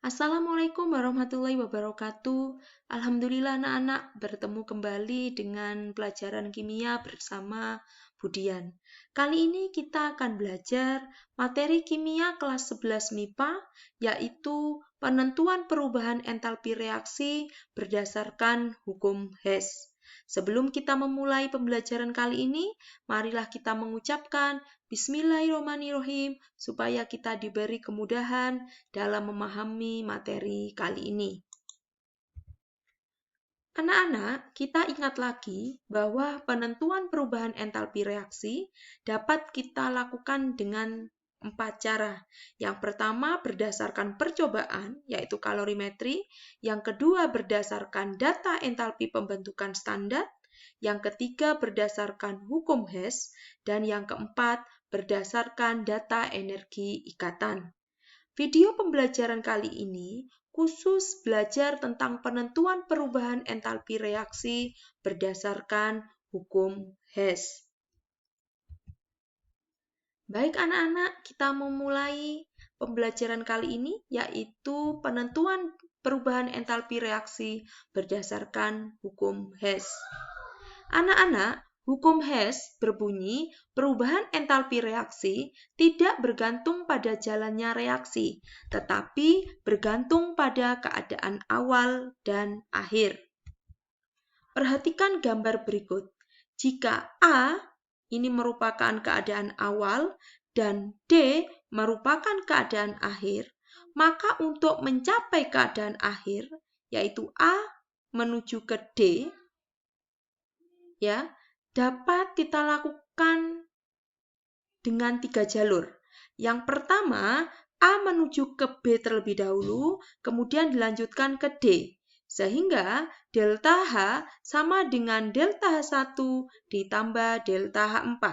Assalamualaikum warahmatullahi wabarakatuh. Alhamdulillah anak-anak bertemu kembali dengan pelajaran kimia bersama Budian. Kali ini kita akan belajar materi kimia kelas 11 MIPA, yaitu penentuan perubahan entalpi reaksi berdasarkan hukum Hess. Sebelum kita memulai pembelajaran kali ini, marilah kita mengucapkan Bismillahirrahmanirrahim supaya kita diberi kemudahan dalam memahami materi kali ini. Anak-anak, kita ingat lagi bahwa penentuan perubahan entalpi reaksi dapat kita lakukan dengan 4 cara. Yang pertama berdasarkan percobaan, yaitu kalorimetri. Yang kedua berdasarkan data entalpi pembentukan standar. Yang ketiga berdasarkan hukum Hess. Dan yang keempat berdasarkan data energi ikatan. Video pembelajaran kali ini khusus belajar tentang penentuan perubahan entalpi reaksi berdasarkan hukum Hess. Baik anak-anak, kita memulai pembelajaran kali ini yaitu penentuan perubahan entalpi reaksi berdasarkan hukum Hess. Anak-anak, hukum Hess berbunyi perubahan entalpi reaksi tidak bergantung pada jalannya reaksi, tetapi bergantung pada keadaan awal dan akhir. Perhatikan gambar berikut. Jika A ini merupakan keadaan awal dan D merupakan keadaan akhir, maka untuk mencapai keadaan akhir, yaitu A menuju ke D, dapat kita lakukan dengan 3 jalur. Yang pertama, A menuju ke B terlebih dahulu, kemudian dilanjutkan ke D. Sehingga delta H sama dengan delta H1 ditambah delta H4.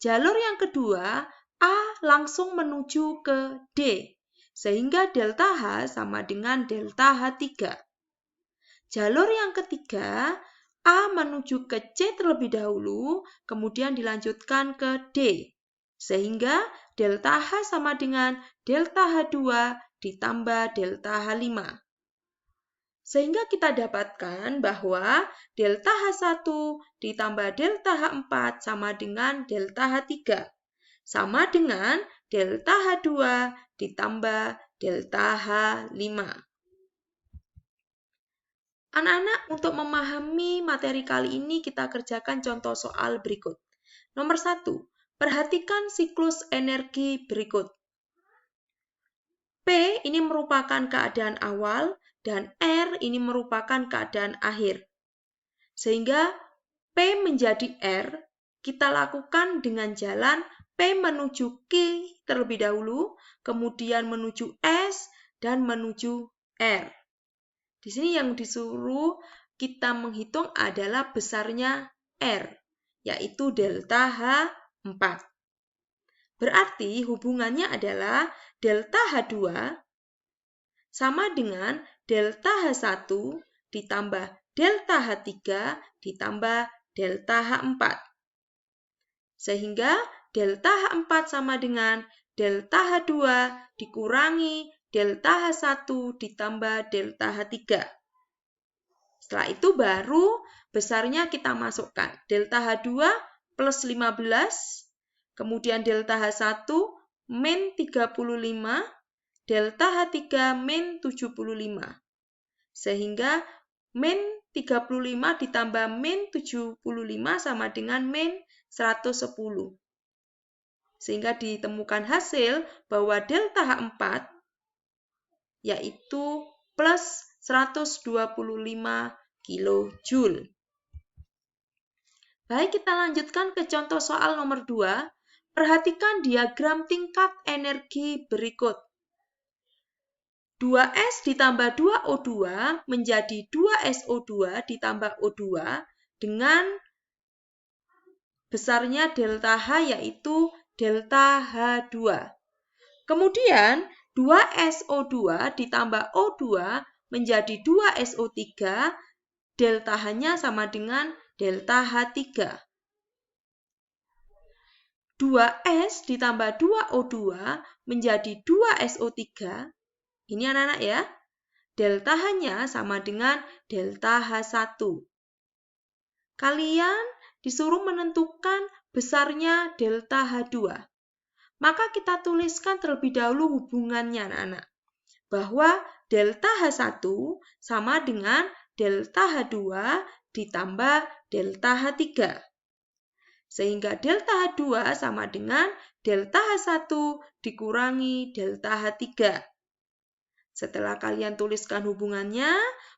Jalur yang kedua, A langsung menuju ke D. Sehingga delta H sama dengan delta H3. Jalur yang ketiga, A menuju ke C terlebih dahulu, kemudian dilanjutkan ke D. Sehingga delta H sama dengan delta H2 ditambah delta H5. Sehingga kita dapatkan bahwa delta H1 ditambah delta H4 sama dengan delta H3. Sama dengan delta H2 ditambah delta H5. Anak-anak, untuk memahami materi kali ini kita kerjakan contoh soal berikut. Nomor 1, perhatikan siklus energi berikut. P ini merupakan keadaan awal dan R ini merupakan keadaan akhir. Sehingga P menjadi R, kita lakukan dengan jalan P menuju Q terlebih dahulu, kemudian menuju S, dan menuju R. Di sini yang disuruh kita menghitung adalah besarnya R, yaitu delta H4. Berarti hubungannya adalah delta H2 sama dengan delta H1 ditambah delta H3 ditambah delta H4. Sehingga delta H4 sama dengan delta H2 dikurangi delta H1 ditambah delta H3. Setelah itu baru besarnya kita masukkan. Delta H2 plus 15, kemudian delta H1 min 35, delta H3 min 75. Sehingga min 35 ditambah min 75 sama dengan min 110. Sehingga ditemukan hasil bahwa delta H4 yaitu plus 125 kilojoule. Baik, kita lanjutkan ke contoh soal nomor 2. Perhatikan diagram tingkat energi berikut. 2S ditambah 2O2 menjadi 2SO2 ditambah O2 dengan besarnya delta H yaitu delta H2. Kemudian 2SO2 ditambah O2 menjadi 2SO3, delta H-nya sama dengan delta H3. 2S ditambah 2O2 menjadi 2SO3, Ini anak-anak ya. Delta H-nya sama dengan delta H1. Kalian disuruh menentukan besarnya delta H2. Maka kita tuliskan terlebih dahulu hubungannya anak-anak. Bahwa delta H1 sama dengan delta H2 ditambah delta H3. Sehingga delta H2 sama dengan delta H1 dikurangi delta H3. Setelah kalian tuliskan hubungannya,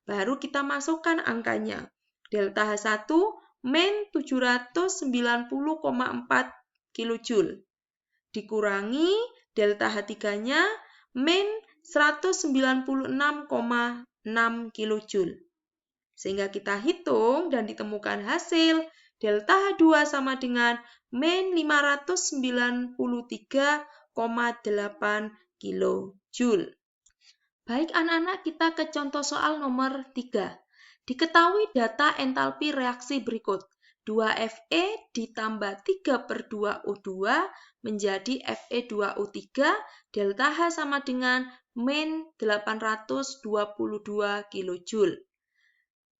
baru kita masukkan angkanya. Delta H1 min 790,4 kJ. Dikurangi delta H3-nya min 196,6 kJ. Sehingga kita hitung dan ditemukan hasil delta H2 sama dengan min 593,8 kJ. Baik anak-anak, kita ke contoh soal nomor 3. Diketahui data entalpi reaksi berikut. 2Fe ditambah 3/2O2 menjadi Fe2O3, delta H sama dengan min 822 kJ.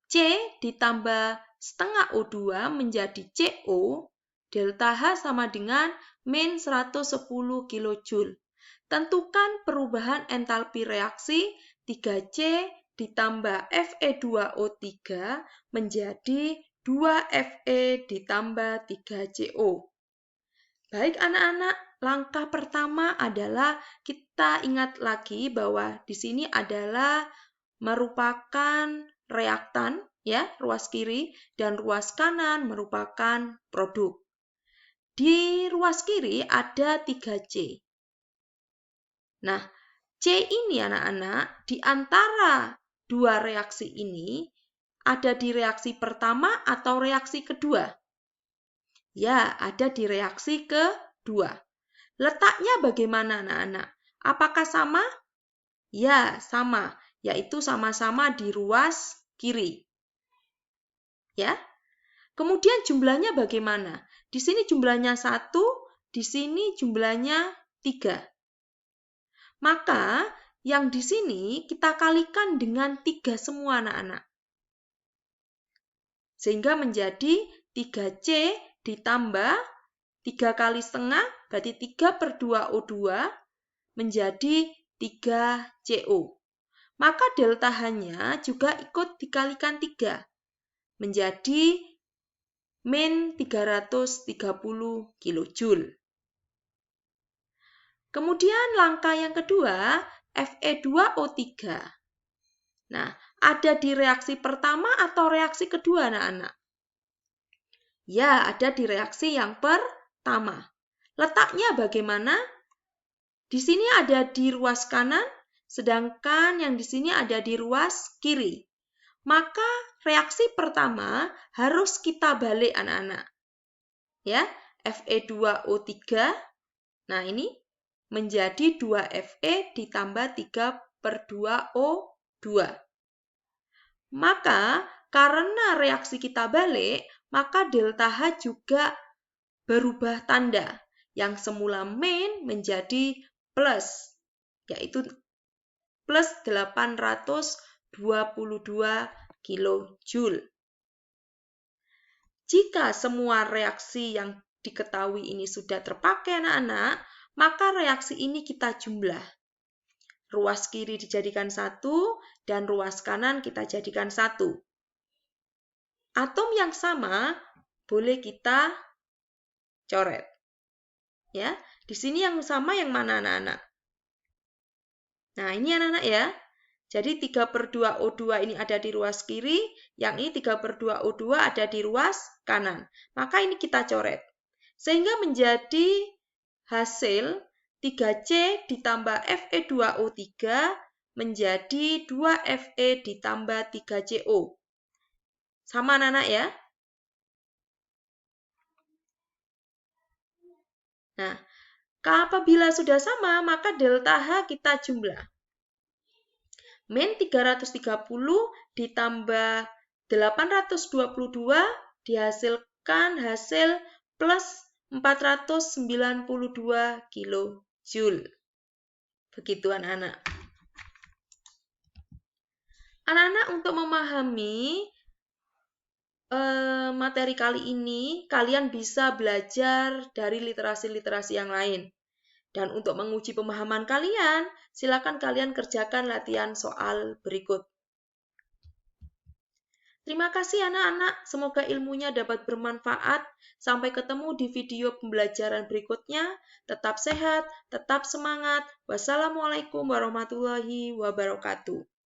C ditambah setengah O2 menjadi CO, delta H sama dengan min 110 kJ. Tentukan perubahan entalpi reaksi 3C ditambah Fe2O3 menjadi 2Fe ditambah 3CO. Baik anak-anak, langkah pertama adalah kita ingat lagi bahwa di sini adalah merupakan reaktan, ya, ruas kiri, dan ruas kanan merupakan produk. Di ruas kiri ada 3C. Nah, C ini anak-anak, di antara dua reaksi ini, ada di reaksi pertama atau reaksi kedua? Ya, ada di reaksi kedua. Letaknya bagaimana anak-anak? Apakah sama? Ya, sama, yaitu sama-sama di ruas kiri. Ya. Kemudian jumlahnya bagaimana? Di sini jumlahnya 1, di sini jumlahnya 3. Maka yang di sini kita kalikan dengan 3 semua anak-anak. Sehingga menjadi 3C ditambah 3 kali setengah, berarti 3/2O2 menjadi 3CO. Maka delta H-nya juga ikut dikalikan 3, menjadi min 330 kJ. Kemudian langkah yang kedua, Fe2O3. Nah, ada di reaksi pertama atau reaksi kedua anak-anak? Ya, ada di reaksi yang pertama. Letaknya bagaimana? Di sini ada di ruas kanan, sedangkan yang di sini ada di ruas kiri. Maka reaksi pertama harus kita balik anak-anak. Ya, Fe2O3. Nah, ini menjadi 2Fe ditambah 3/2O2. Maka karena reaksi kita balik, maka delta H juga berubah tanda. Yang semula min menjadi plus, yaitu plus 822 kJ. Jika semua reaksi yang diketahui ini sudah terpakai anak-anak, maka reaksi ini kita jumlah. Ruas kiri dijadikan 1 dan ruas kanan kita jadikan 1. Atom yang sama boleh kita coret. Ya, di sini yang sama yang mana anak-anak? Nah, ini anak-anak ya. Jadi 3/2O2 ini ada di ruas kiri, yang ini 3/2O2 ada di ruas kanan. Maka ini kita coret. Sehingga menjadi hasil 3C ditambah Fe2O3 menjadi 2Fe ditambah 3CO. Sama anak-anak ya? Nah, apabila sudah sama, maka delta H kita jumlah. Min 330 ditambah 822 dihasilkan hasil plus 492 kJ. Begitu anak-anak. Anak-anak, untuk memahami materi kali ini, kalian bisa belajar dari literasi-literasi yang lain. Dan untuk menguji pemahaman kalian, silakan kalian kerjakan latihan soal berikut. Terima kasih anak-anak, semoga ilmunya dapat bermanfaat. Sampai ketemu di video pembelajaran berikutnya. Tetap sehat, tetap semangat. Wassalamualaikum warahmatullahi wabarakatuh.